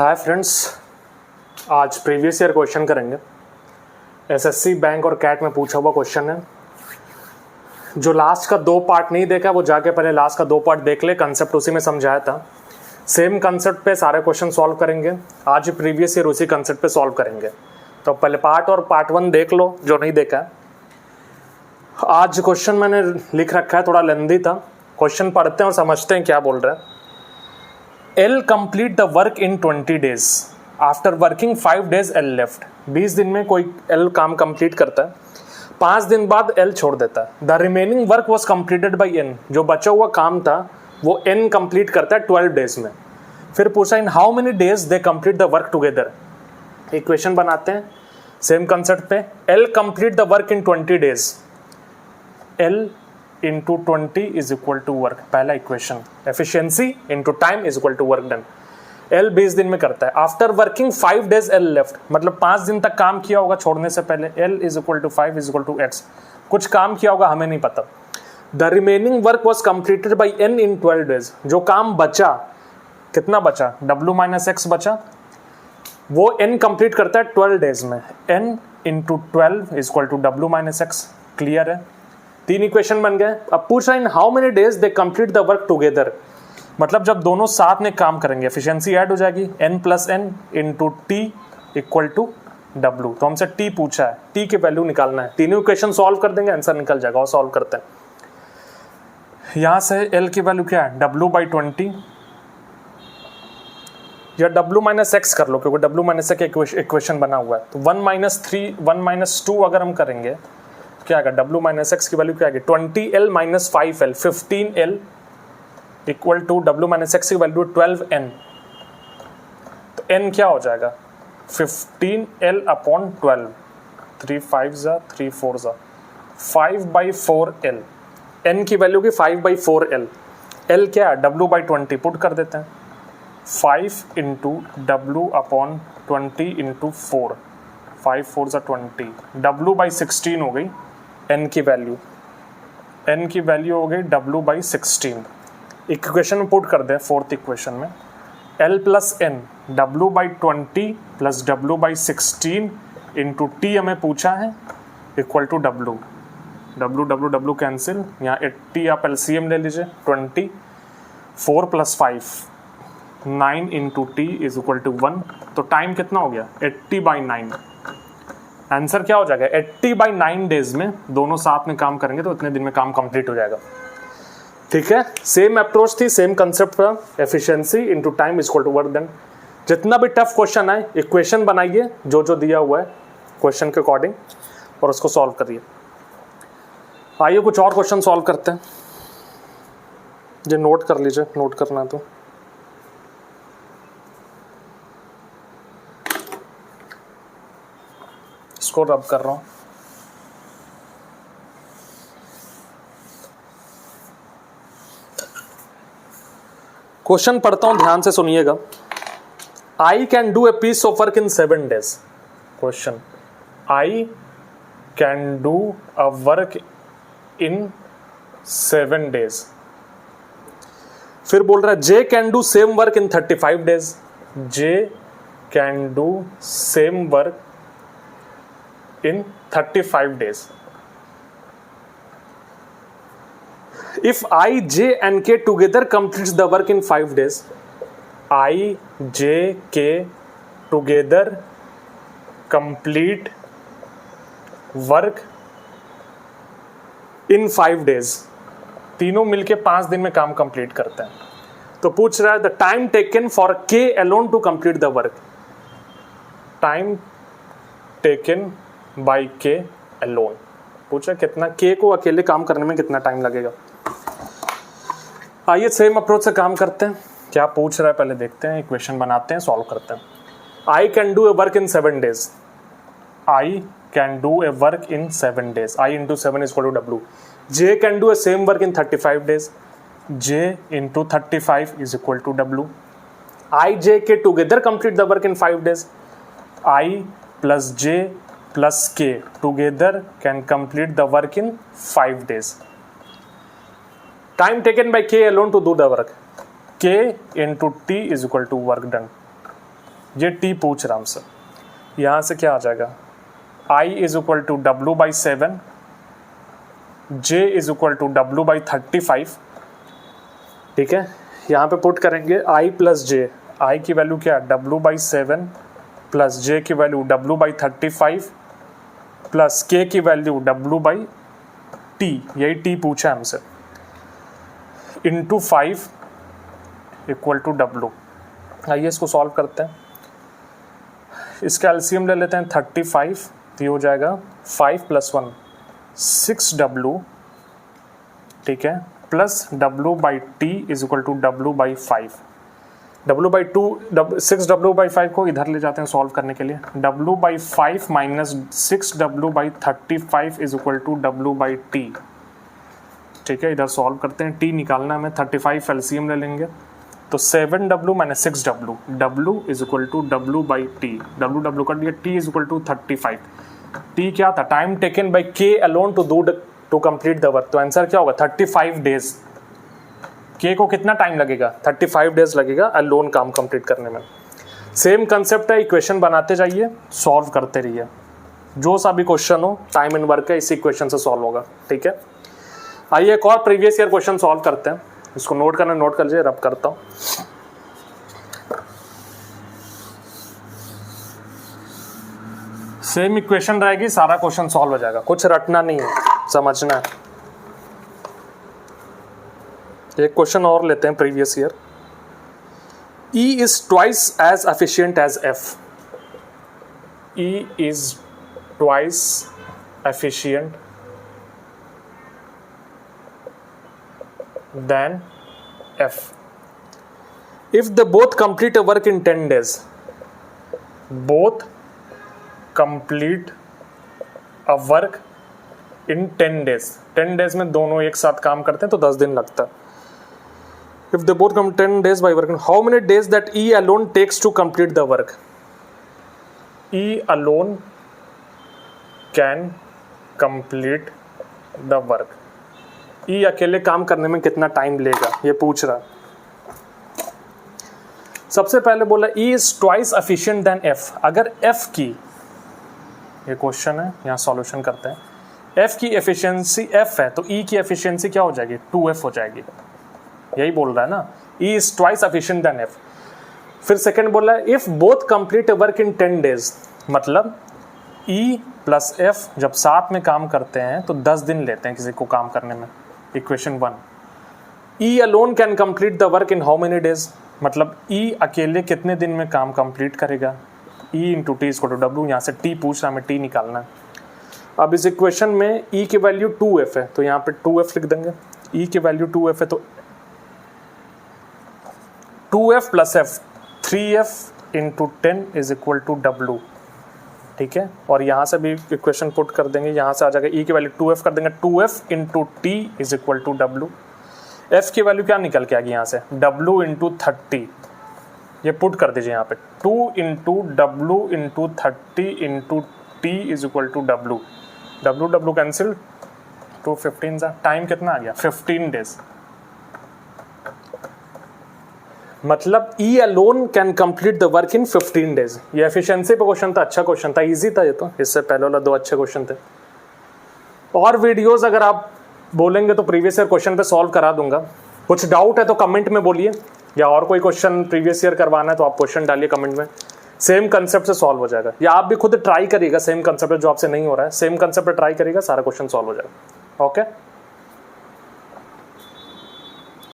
Hi friends, आज previous year question करेंगे। SSC bank और कैट में पूछा हुआ क्वेश्चन है। जो लास्ट का दो पार्ट नहीं देखा वो जाके पहले लास्ट का दो पार्ट देख ले, कंसेप्ट उसी में समझाया था। सेम कंसेप्ट पे सारे क्वेश्चन सॉल्व करेंगे। आज प्रीवियस ईयर उसी कंसेप्ट पे सॉल्व करेंगे, तो पहले पार्ट और पार्ट 1 देख लो जो नहीं देखा है। आज क्वेश्चन मैंने लिख रखा है, थोड़ा लेंदी था। क्वेश्चन पढ़ते हैं और समझते हैं क्या बोल रहा है। L complete the work in 20 days. After working 5 days L left. 20 दिन में कोई L काम कंप्लीट करता है, 5 दिन बाद L छोड़ देता है। The remaining work was completed by N. जो बचा हुआ काम था वो N कंप्लीट करता है 12 डेज में। फिर पूछा in how many days they complete the work together. Equation बनाते हैं सेम कंसेप्ट पे। L complete the work in 20 days. L into 20 is equal to work. पहला equation, efficiency into time is equal to work done. L 20 दिन में करता है। After working 5 days L left, मतलब 5 दिन तक काम किया होगा छोड़ने से पहले। L is equal to 5 is equal to x। कुछ काम किया होगा, हमें नहीं पता। The remaining work was completed by N in 12 days. जो काम बचा, कितना बचा, W माइनस एक्स बचा, वो N कंप्लीट करता है 12 डेज में। N into 12 is equal to W minus X. Clear है, 3 इक्वेशन बन गए। अब पूछ रहा है in how many days they complete the work together. मतलब जब दोनों साथ में काम करेंगे एफिशिएंसी ऐड हो जाएगी। n plus N into T equal to W. तो हमसे t पूछा है, t की वैल्यू निकालना है। तीनों इक्वेशन सॉल्व कर देंगे, आंसर निकल जाएगा। और सॉल्व करते हैं। यहां से l की वैल्यू क्या है, w बाई 20 या w माइनस एक्स कर लो, क्योंकि w माइनस एक्स इक्वेशन बना हुआ है। तो 1 माइनस 3 1 माइनस 2 अगर हम करेंगे क्या आएगा, w माइनस एक्स की वैल्यू क्या आएगी, 20l minus 5l 15l equal to w minus X की वैल्यू 12n। तो n क्या हो जाएगा, 15l अपॉन 12, 3 5 जा 3 4 जा 5/4l। n की वैल्यू की 5/4l। l क्या है, w बाई 20 पुट कर देते हैं। 5 इंटू डब्ल्यू अपॉन 20 इंटू 4, 5 4 जा 20, w बाई 16 हो गई n की वैल्यू। n की वैल्यू हो गई w बाई 16। इक्वेशन में पुट कर दें, फोर्थ इक्वेशन में l plus n, w by 20 plus w by 16 into T हमें पूछा है equal to w। w cancel, यहाँ 80 आप एलसीएम ले लीजिए। 20 4 plus 5 9 into T is equal to 1। तो टाइम कितना हो गया, 80/9। आंसर क्या हो जाएगा, 80/9 डेज में दोनों साथ में काम करेंगे तो इतने दिन में काम कंप्लीट हो जाएगा। ठीक है, सेम अप्रोच थी, सेम कंसेप्ट था। Efficiency into time is equal to work done. जितना भी टफ क्वेश्चन आए इक्वेशन बनाइए जो जो दिया हुआ है क्वेश्चन के अकॉर्डिंग, और उसको सॉल्व करिए। आइए कुछ और क्वेश्चन सॉल्व करते हैं। जो नोट कर लीजिए, नोट करना है तो। इसको रब कर रहा हूं। क्वेश्चन पढ़ता हूं, ध्यान से सुनिएगा। I can do a piece of work in 7 days. Question, I can do a work in 7 days. फिर बोल रहा है J can do same work in 35 days. J can do same work in 35 days. If I, J and K together completes the work in 5 days, I, J, K together complete work in 5 days. तीनों मिलके 5 दिन में काम complete करते हैं। तो पूछ रहा है the time taken for K alone to complete the work. Time taken by के अलोन। पूछा कितना के को अकेले काम करने में कितना टाइम लगेगा। आइए सेम अप्रोच से काम करते हैं। क्या पूछ रहा है पहले देखते हैं, इक्वेशन बनाते हैं, सॉल्व करते हैं। I can do a work in 7 days. I can do a work in 7 days. I into 7 is equal to W. J can do a same work in 35 days. J into 35 is equal to W. I J K together complete the work in 5 days. I plus J plus k together can complete the work in 5 days. Time taken by k alone to do the work, k into t is equal to work done. ये T पूछ रहा हमसे, यहाँ से क्या आ जाएगा, I is equal to W by 7, J is equal to W by 35, ठीक है। यहाँ पे पुट करेंगे I प्लस जे, I की वैल्यू क्या है डब्ल्यू बाई 7 प्लस J की value W by 35 plus K की वैल्यू डब्ल्यू बाई टी, यही टी पूछा है हमसे, इंटू 5 इक्वल टू डब्ल्यू। आइए इसको सॉल्व करते हैं। इसका एलसीएम ले लेते हैं 35, तो ये हो जाएगा 5 प्लस 1 6W, ठीक है, plus W by T is equal to W by 5। W by 6W by 5 को इधर ले जाते हैं सॉल्व करने के लिए, W by 5 minus 6W by 35 is equal to W by T, ठीक है। इधर सॉल्व करते हैं, टी निकालना है हमें, 35 एलसीएम ले लेंगे, तो 7W minus 6W, W is equal to W by T, W कर दिया, T is equal to 35। T क्या था, time taken by K alone to complete the work, तो आंसर क्या होगा 35 डेज। K को कितना टाइम लगेगा, 35 डेज लगेगा अलोन काम कंप्लीट करने में। सेम कंसेप्ट है, इक्वेशन बनाते जाइए, सॉल्व करते रहिए, जो सा भी क्वेश्चन हो टाइम एंड वर्क है इसी इक्वेशन से सॉल्व होगा, ठीक है। आइए एक और प्रीवियस ईयर क्वेश्चन सॉल्व करते हैं, इसको नोट करना, नोट कर लीजिए, रब करता हूं। सेम इक्वेशन रहेगी, सारा क्वेश्चन सॉल्व हो जाएगा, कुछ रटना नहीं है, समझना है। एक क्वेश्चन और लेते हैं previous year. E is twice as efficient as F. E is twice efficient than F. If they both complete a work in 10 days, both complete a work in 10 days. 10 days में दोनों एक साथ काम करते हैं तो 10 दिन लगता है. If they both come 10 days by working, how many days that E alone takes to complete the work? E alone can complete the work. E अकेले काम करने में कितना टाइम लेगा ये पूछ रहा. सबसे पहले बोला E is twice efficient than F. अगर F की, ये क्वेश्चन है, यहाँ सॉल्यूशन करते हैं. F की एफिशिएंसी F है तो E की एफिशिएंसी क्या हो जाएगी, 2F हो जाएगी. यही बोल रहा है ना, E is twice efficient than F. फिर सेकंड बोला है if both complete a work in 10 days, मतलब E प्लस F जब साथ में काम करते हैं तो 10 दिन लेते हैं किसी को काम करने में. Equation 1. E alone can complete the work in how many days, मतलब E अकेले कितने दिन में काम कंप्लीट करेगा. E into T is to W, यहाँ से T पूछ रहा है, हमें T निकालना है. अब इस इक्वेशन में E की वैल्यू 2F है तो यहाँ पे 2F लिख देंगे. E की वैल्यू 2F है तो 2F plus F 3F into 10 is equal to W. ठीक है, और यहाँ से भी इक्वेशन पुट कर देंगे, यहाँ से आ जाएगा E की वैल्यू 2F कर देंगे, 2F into T is equal to W. F की वैल्यू क्या निकल के आ गई यहाँ से, W इंटू 30, ये पुट कर दीजिए यहाँ पे 2 into W into 30 into T is equal to W. W cancel, 2 15 सा, टाइम कितना आ गया 15 डेज. मतलब E alone can complete the work in 15 days. ये एफिशिएंसी पे क्वेश्चन था, अच्छा क्वेश्चन था, इजी था ये तो, इससे पहले वाला 2 अच्छे क्वेश्चन थे. और वीडियोस अगर आप बोलेंगे तो प्रीवियस ईयर क्वेश्चन पे सॉल्व करा दूंगा. कुछ डाउट है तो कमेंट में बोलिए, या और कोई क्वेश्चन प्रीवियस ईयर करवाना है तो आप क्वेश्चन डालिए कमेंट में. सेम कंसेप्ट से सॉल्व हो जाएगा, या आप भी खुद ट्राई करिएगा. सेम कंसेप्ट जो आपसे नहीं हो रहा है, सेम कंसेप्ट पे ट्राई करिएगा, सारा क्वेश्चन सॉल्व हो जाएगा. ओके.